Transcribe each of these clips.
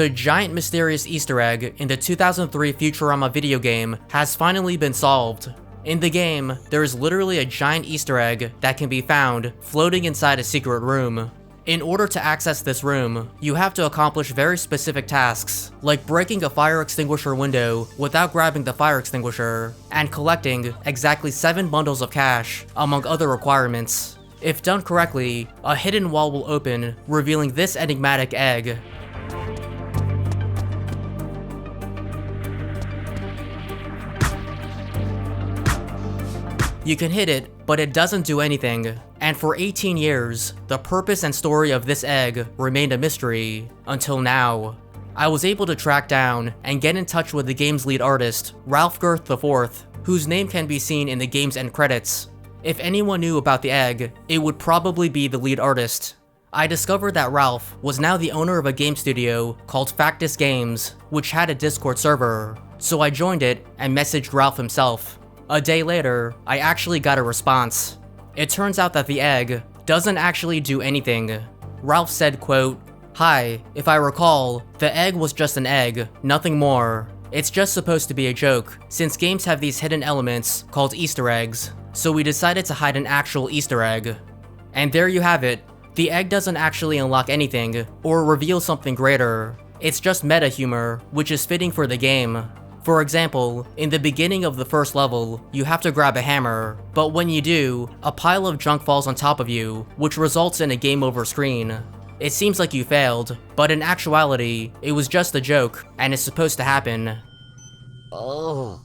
The giant mysterious Easter egg in the 2003 Futurama video game has finally been solved. In the game, there is literally a giant Easter egg that can be found floating inside a secret room. In order to access this room, you have to accomplish very specific tasks, like breaking a fire extinguisher window without grabbing the fire extinguisher, and collecting exactly 7 bundles of cash, among other requirements. If done correctly, a hidden wall will open, revealing this enigmatic egg. You can hit it, but it doesn't do anything. And for 18 years, the purpose and story of this egg remained a mystery, until now. I was able to track down and get in touch with the game's lead artist, Ralph Girth IV, whose name can be seen in the game's end credits. If anyone knew about the egg, it would probably be the lead artist. I discovered that Ralph was now the owner of a game studio called Factus Games, which had a Discord server. So I joined it and messaged Ralph himself. A day later, I actually got a response. It turns out that the egg doesn't actually do anything. Ralph said, quote, "Hi, if I recall, the egg was just an egg, nothing more. It's just supposed to be a joke, since games have these hidden elements called Easter eggs, so we decided to hide an actual Easter egg." And there you have it. The egg doesn't actually unlock anything, or reveal something greater. It's just meta humor, which is fitting for the game. For example, in the beginning of the first level, you have to grab a hammer, but when you do, a pile of junk falls on top of you, which results in a game over screen. It seems like you failed, but in actuality, it was just a joke, and it's supposed to happen. Oh.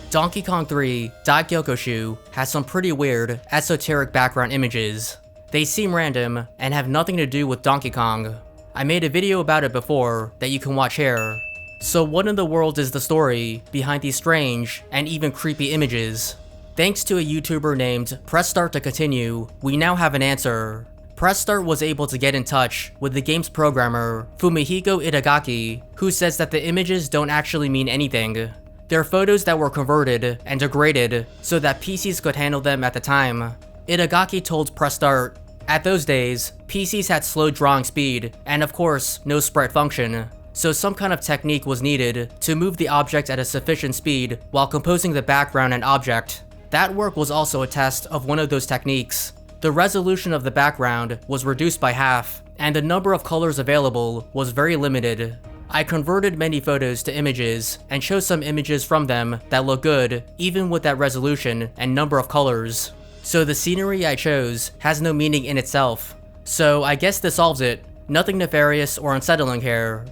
Donkey Kong 3 Dai Gyakushu has some pretty weird, esoteric background images. They seem random, and have nothing to do with Donkey Kong. I made a video about it before that you can watch here. So what in the world is the story behind these strange and even creepy images? Thanks to a YouTuber named Press Start to Continue, we now have an answer. Press Start was able to get in touch with the game's programmer, Fumihiko Itagaki, who says that the images don't actually mean anything. They're photos that were converted and degraded so that PCs could handle them at the time. Itagaki told Press Start, at those days, PCs had slow drawing speed, and of course, no sprite function. So some kind of technique was needed to move the object at a sufficient speed while composing the background and object. That work was also a test of one of those techniques. The resolution of the background was reduced by half, and the number of colors available was very limited. I converted many photos to images and chose some images from them that look good, even with that resolution and number of colors. So the scenery I chose has no meaning in itself. So I guess this solves it. Nothing nefarious or unsettling here.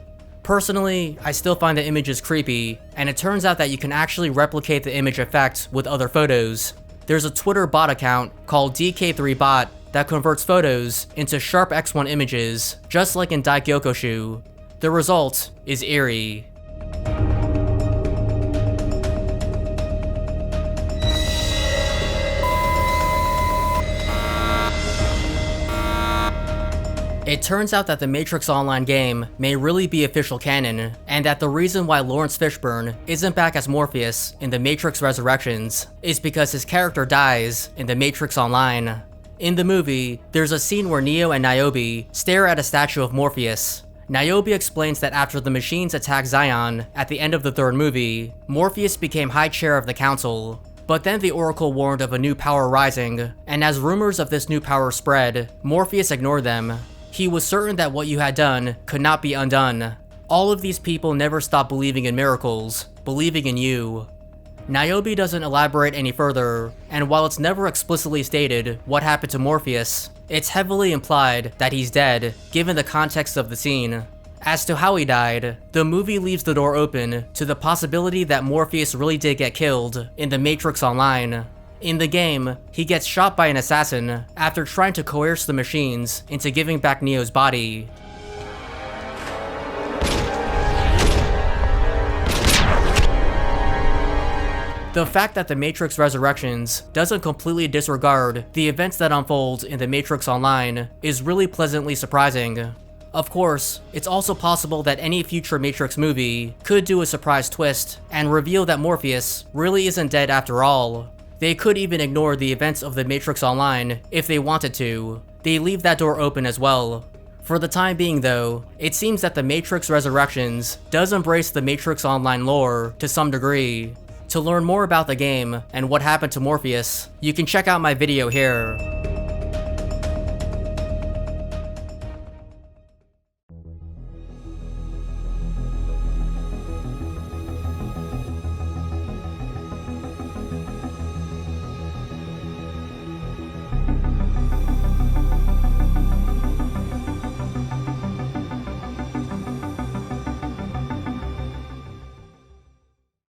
Personally, I still find the images creepy, and it turns out that you can actually replicate the image effect with other photos. There's a Twitter bot account called DK3bot that converts photos into sharp X1 images, just like in Dai Gyakushu. The result is eerie. It turns out that the Matrix Online game may really be official canon, and that the reason why Lawrence Fishburne isn't back as Morpheus in the Matrix Resurrections is because his character dies in the Matrix Online. In the movie, there's a scene where Neo and Niobe stare at a statue of Morpheus. Niobe explains that after the machines attacked Zion at the end of the third movie, Morpheus became High Chair of the Council. But then the Oracle warned of a new power rising, and as rumors of this new power spread, Morpheus ignored them. He was certain that what you had done could not be undone. All of these people never stopped believing in miracles, believing in you. Niobe doesn't elaborate any further, and while it's never explicitly stated what happened to Morpheus, it's heavily implied that he's dead, given the context of the scene. As to how he died, the movie leaves the door open to the possibility that Morpheus really did get killed in the Matrix Online. In the game, he gets shot by an assassin after trying to coerce the machines into giving back Neo's body. The fact that the Matrix Resurrections doesn't completely disregard the events that unfold in the Matrix Online is really pleasantly surprising. Of course, it's also possible that any future Matrix movie could do a surprise twist and reveal that Morpheus really isn't dead after all. They could even ignore the events of the Matrix Online if they wanted to. They leave that door open as well. For the time being though, it seems that the Matrix Resurrections does embrace the Matrix Online lore to some degree. To learn more about the game and what happened to Morpheus, you can check out my video here.